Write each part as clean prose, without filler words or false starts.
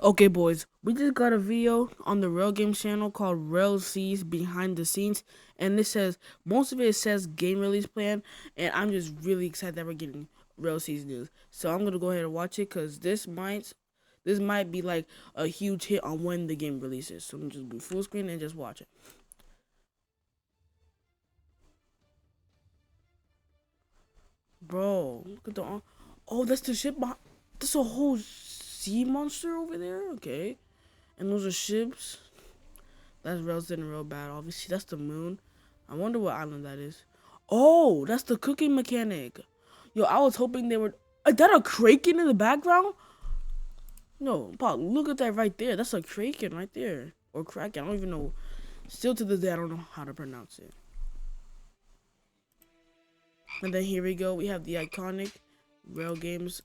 Okay, boys, we just got a video on the Rell Games channel called Rell sees behind the scenes, and this says most of it says game release plan, and I'm just really excited that we're getting Rell sees news. So I'm gonna go ahead and watch it because this might be like a huge hit on when the game releases. So I'm just be full screen and just watch it, bro. Look at the oh, that's the ship. That's a whole sea monster over there. Okay, and those are ships. That's Rell's real bad. Obviously, that's the moon. I wonder what island that is. Oh, that's the cooking mechanic. Yo, I was hoping they were. Is that a kraken in the background? No, Paul, look at that right there. That's a kraken right there. Or kraken. I don't even know. Still to this day, I don't know how to pronounce it. And then here we go. We have the iconic Rail Games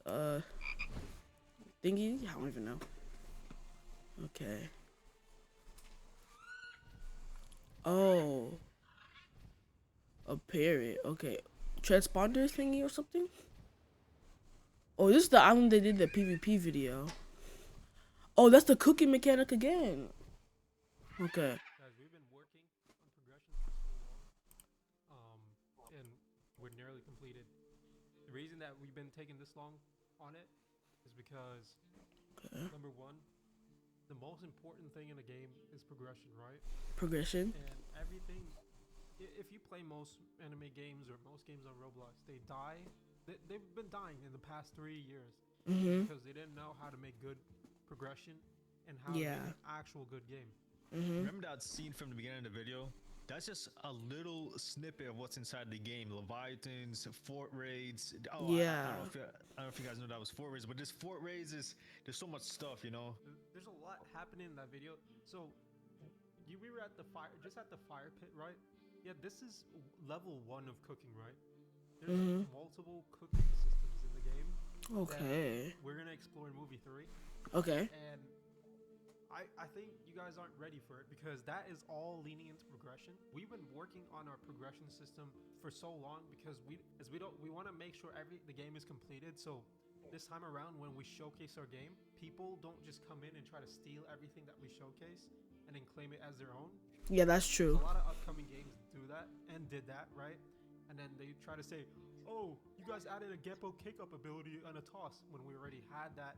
thingy. I don't even know. Okay. Oh, a parrot. Okay. Transponder thingy or something? Oh, this is the island they did the PvP video. Oh, that's the cooking mechanic again. Okay. Guys, we've been working on progression for so long, and we're nearly completed. The reason that we've been taking this long on it is because Okay. number one, the most important thing in a game is progression, right? Progression. And everything. If you play most anime games or most games on Roblox, they die. They've been dying in the past 3 years Mhm. because they didn't know how to make good progression and how to make Yeah. an actual good game. Mhm. Remember that scene from the beginning of the video? That's just a little snippet of what's inside the game. Leviathans, fort raids. Oh, I Yeah. don't know if I don't know if you guys know that was fort raids, but this fort raids is there's so much stuff, you know. There's a lot happening in that video. So we were at the fire, just at the fire pit, right? Yeah, this is level one of cooking, right? There's Mhm. multiple cooking systems in the game that Okay. we're gonna explore in movie 3, Okay. and I think you guys aren't ready for it because that is all leaning into progression. We've been working on our progression system for so long because we want to make sure the game is completed. So this time around when we showcase our game, people don't just come in and try to steal everything that we showcase and then claim it as their own. Yeah, that's Because true. a lot of upcoming games do that and did that, right? And then they try to say, "Oh, you guys added a Geppo kick-up ability and a toss," when we already had that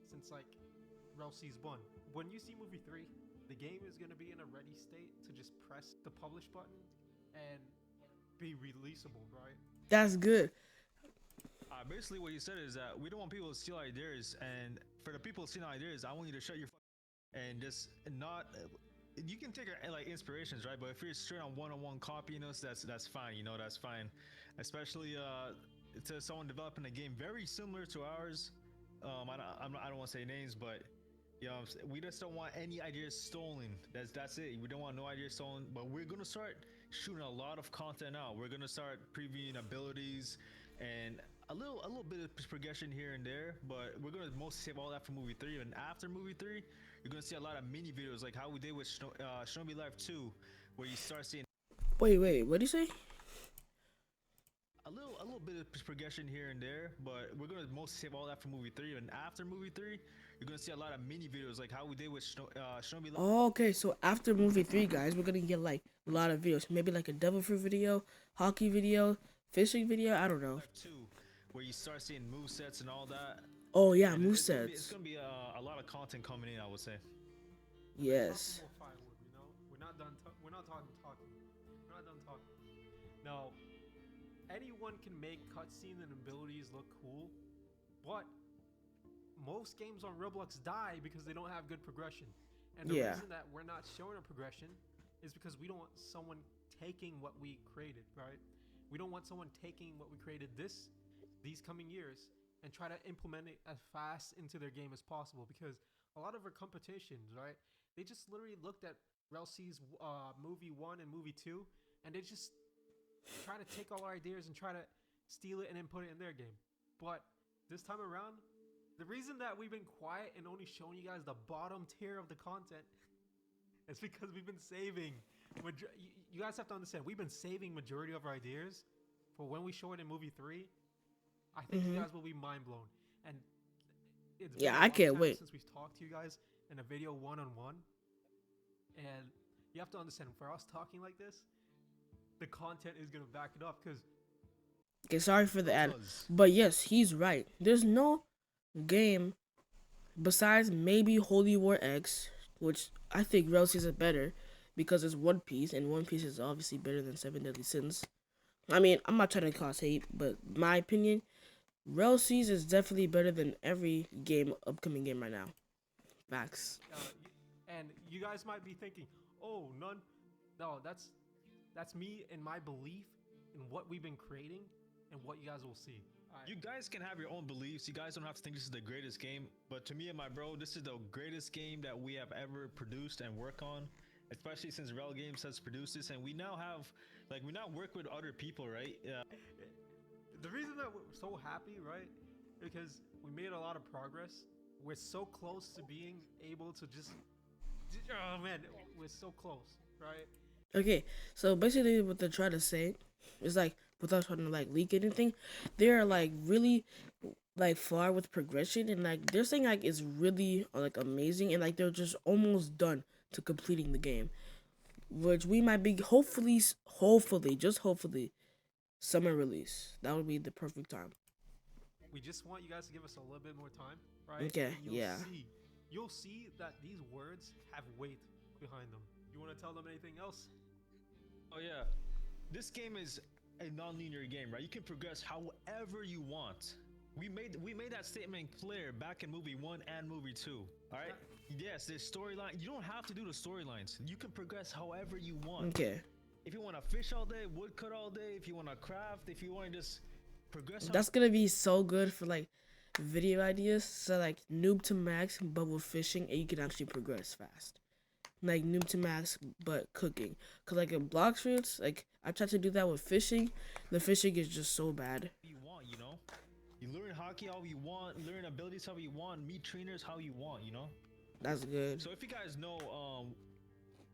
since like Rell Sees 1. When you see movie 3, the game is going to be in a ready state to just press the publish button and be releasable, right? That's good. Basically, what you said is that we don't want people to steal ideas, and for the people stealing ideas, I want you to shut your and just not. You can take like inspirations, right? But if you're straight on one-on-one copying us, that's fine. You know, that's fine. Especially to someone developing a game very similar to ours. I don't want to say names, but you know, we just don't want any ideas stolen. That's it. We don't want no ideas stolen. But we're gonna start shooting a lot of content out. We're gonna start previewing abilities and a little bit of progression here and there. But we're gonna mostly save all that for movie 3. And after movie 3, you're gonna see a lot of mini videos like how we did with Shinobi Life 2, where you start seeing Wait. What do you say? a little bit of progression here and there, but we're gonna mostly save all that for movie 3. And after movie 3, you're gonna see a lot of mini videos like how we did with Shinobi Life Oh, okay. So after movie 3, guys, we're gonna get like a lot of videos. Maybe like a devil fruit video, hockey video, fishing video. I don't know. 2, where you start seeing move sets and all that. Oh yeah, And it's gonna be it's movesets. gonna be a lot of content coming in, I would say. Let's talk some Yes. more firewood. We're not done. We're not done talking. We're not done talking. Now, anyone can make cutscenes and abilities look cool, but most games on Roblox die because they don't have good progression. And the Yeah. reason that we're not showing a progression is because we don't want someone taking what we created, right? We don't want someone taking what we created these coming years and try to implement it as fast into their game as possible because a lot of our competitions, right? They just literally looked at Relcy's movie 1 and movie 2 and they just try to take all our ideas and try to steal it and then put it in their game. But this time around, the reason that we've been quiet and only showing you guys the bottom tier of the content is because we've been saving. You guys have to understand, we've been saving majority of our ideas for when we show it in movie 3. I think you Mhm. guys will be mind blown. And it's been Yeah, a I long can't time wait. since we've talked to you guys in a video one-on-one, and you have to understand, for us talking like this, the content is gonna back it up because Okay, sorry for the ad. Cause But yes, he's right. There's no game besides maybe Holy War X, which I think Rell sees it better because it's One Piece, and One Piece is obviously better than Seven Deadly Sins. I mean, I'm not trying to cause hate, but my opinion, Rell sees is definitely better than every upcoming game right now. Facts. and you guys might be thinking, oh, none. No, that's me and my belief in what we've been creating and what you guys will see. you guys can have your own beliefs. You guys don't have to think this is the greatest game. But to me and my bro, this is the greatest game that we have ever produced and work on. Especially since Rell Games has produced this, and we now work with other people, right? The reason that we're so happy, right? Because we made a lot of progress. We're so close to being able to just. Oh man, we're so close, right? Okay, so basically what they're trying to say is like without trying to like leak anything, they're like really like far with progression and like they're saying like it's really like amazing and like they're just almost done to completing the game, which we might be hopefully just hopefully summer release. That would be the perfect time. We just want you guys to give us a little bit more time, right? Okay, And yeah. You'll see that these words have weight behind them. You want to tell them anything else? Oh yeah, this game is a non-linear game, right? You can progress however you want. We made that statement clear back in movie 1 and movie 2. All right. Yes, there's storyline. You don't have to do the storylines. You can progress however you want. Okay. If you want to fish all day, woodcut all day, if you want to craft, if you want to just progress. That's gonna be so good for like video ideas. So like noob to max, but with fishing, and you can actually progress fast. Like noob to max, but cooking. Cause like in block shoots, like I tried to do that with fishing. The fishing is just so bad. You want, you know. You learn hockey how you want, learn abilities how you want, meet trainers how you want, you know. That's good. So if you guys know,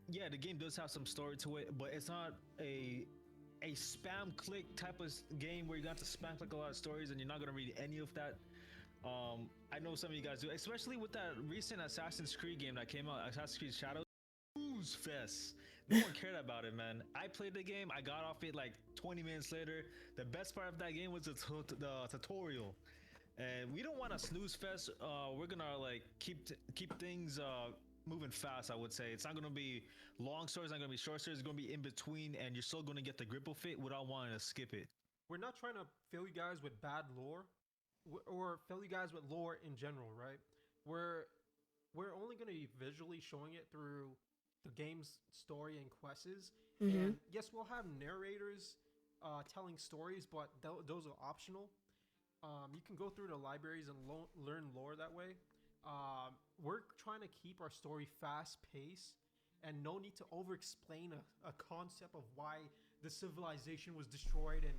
yeah, the game does have some story to it, but it's not a spam click type of game where you got to spam click a lot of stories and you're not gonna read any of that. I know some of you guys do, especially with that recent Assassin's Creed game that came out, Assassin's Creed Shadows. Snooze fest. No one cared about it, man. I played the game. I got off it like 20 minutes later. The best part of that game was the tutorial, and we don't want a snooze fest. We're gonna like keep things moving fast. I would say it's not gonna be long stories. Not gonna be short stories. It's gonna be in between, and you're still gonna get the grip of it without wanting to skip it. We're not trying to fill you guys with bad lore, or fill you guys with lore in general, right? We're only going to be visually showing it through the game's story and quests. And yes, we'll have narrators telling stories, but those are optional. You can go through the libraries and learn lore that way. We're trying to keep our story fast paced and no need to over explain a concept of why the civilization was destroyed. And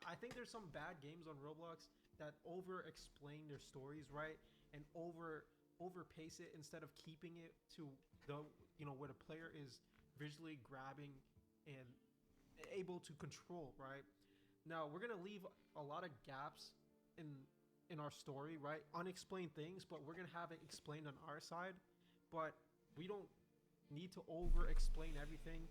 I think there's some bad games on Roblox that over explain their stories, right? And overpace it instead of keeping it to where the player is visually grabbing and able to control, right? Now we're gonna leave a lot of gaps in our story, right? Unexplained things, but we're gonna have it explained on our side. But we don't need to over explain everything.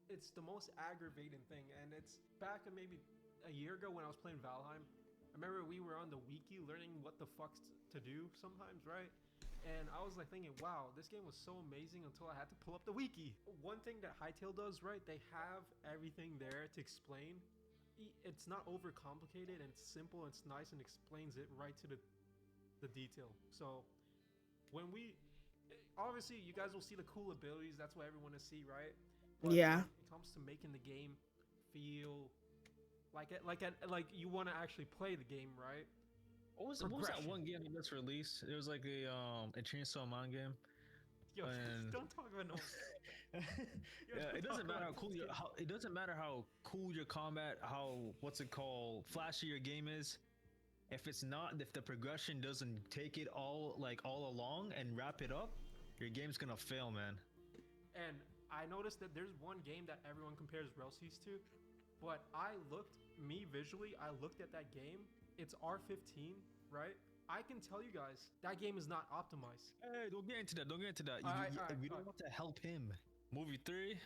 It's the most aggravating thing, and it's back in maybe a year ago when I was playing Valheim. I remember we were on the wiki learning what the fuck to do sometimes, right? And I was like thinking, wow, this game was so amazing until I had to pull up the wiki. One thing that Hytale does, right? They have everything there to explain. It's not overcomplicated and it's simple and it's nice and explains it right to the detail. So when obviously you guys will see the cool abilities. That's what everyone will see, right? But yeah. when it comes to making the game feel like you want to actually play the game, right? What was that one game that just released? It was like a Chainsaw Man game. Yo, don't talk about no. Yeah, it doesn't matter how cool it doesn't matter how cool your combat, flashy your game is. If the progression doesn't take it all along and wrap it up, your game's gonna fail, man. And I noticed that there's one game that everyone compares Relsies to, but I looked at that game. It's R15, right? I can tell you guys that game is not optimized. Hey, don't get into that. Don't get into that. Alright, alright, We don't alright. want to help him. Movie 3.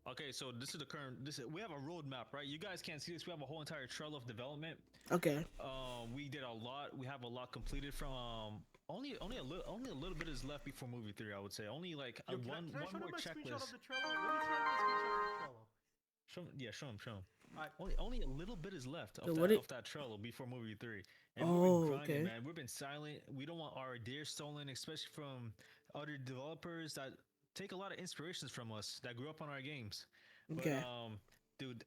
Okay, so this is the current. We have a roadmap, right? You guys can't see this. We have a whole entire trail of development. Okay. We did a lot. We have a lot completed from. Only a little bit is left before movie 3. I would say only like Yo, can one I show more them my screenshot of checklist. the Trello? Let me show them the screenshot of the Trello. Show him, show him. Alright. Only a little bit is left So of what that Trello before movie 3. And Oh, we've been grinding, okay. man. We've been silent. We don't want our ideas stolen, especially from other developers that take a lot of inspirations from us that grew up on our games. Okay. But dude,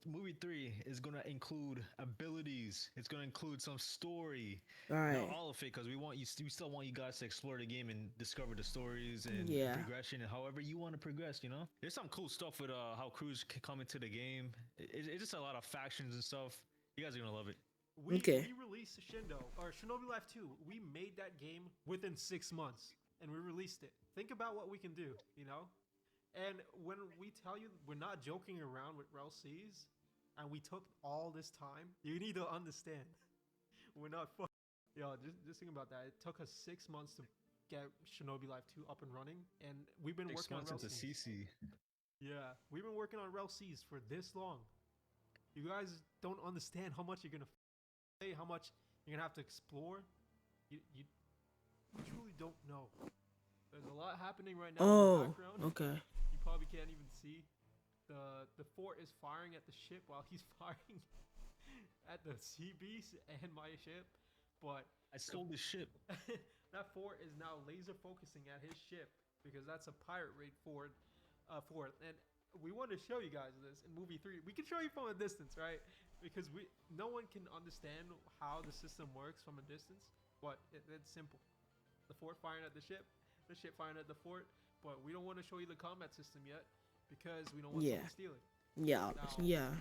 movie 3 is gonna include abilities. It's gonna include some story. All right. Not all of it, because we still want you guys to explore the game and discover the stories and Yeah. progression and however you want to progress. You know, there's some cool stuff with how crews can come into the game. It's just a lot of factions and stuff. You guys are gonna love it. We Okay. released Shinobi Life 2. We made that game within 6 months and we released it. Think about what we can do, you know? And when we tell you we're not joking around with Rell Seas and we took all this time, you need to understand. We're not Yo, just think about that. It took us 6 months to get Shinobi Life 2 up and running, and we've been 6 working on months Rell into Seas. CC. Yeah, we've been working on Rell Seas for this long. You guys don't understand how much you're gonna play, how much you're gonna have to explore. You truly don't know. There's a lot happening right now in the Oh, background. okay. You probably can't even see. The fort is firing at the ship while he's firing at the sea beast and my ship. But I stole the ship. that fort is now laser focusing at his ship because that's a pirate raid fort. And we want to show you guys this in movie 3. We can show you from a distance, right? Because no one can understand how the system works from a distance, but it's simple. The fort firing at the ship firing at the fort, but we don't want to show you the combat system yet because we don't want someone to steal it. Yeah. Now, Yeah.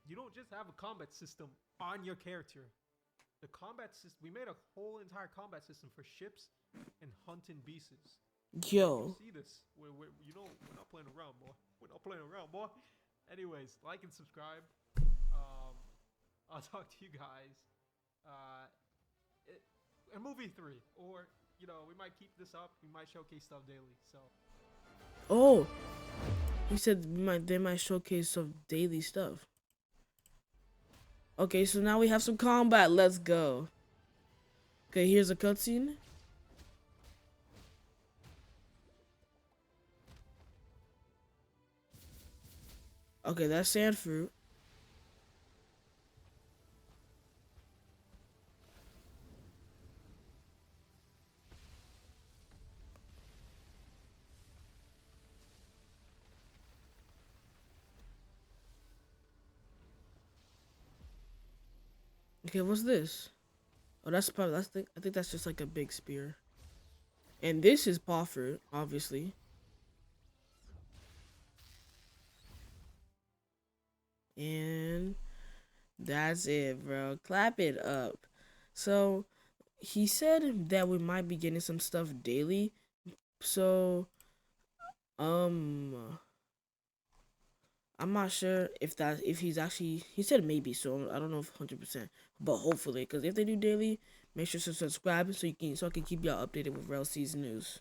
You don't just have a combat system on your character. The combat system, we made a whole entire combat system for ships and hunting beasts. Yo. See this? We're not playing around, boy. We're not playing around, boy. Anyways, like and subscribe. I'll talk to you guys in movie 3, or we might keep this up. We might showcase stuff daily. So. Oh. He said they might showcase some daily stuff. Okay, so now we have some combat. Let's go. Okay, here's a cutscene. Okay, that's sand fruit. Okay, what's this? Oh, I think that's just like a big spear. And this is paw fruit, obviously. And that's it, bro. Clap it up. So he said that we might be getting some stuff daily. So I'm not sure if he's actually, he said maybe, so I don't know if 100%, but hopefully, because if they do daily, make sure to subscribe so I can keep y'all updated with Rell Season news.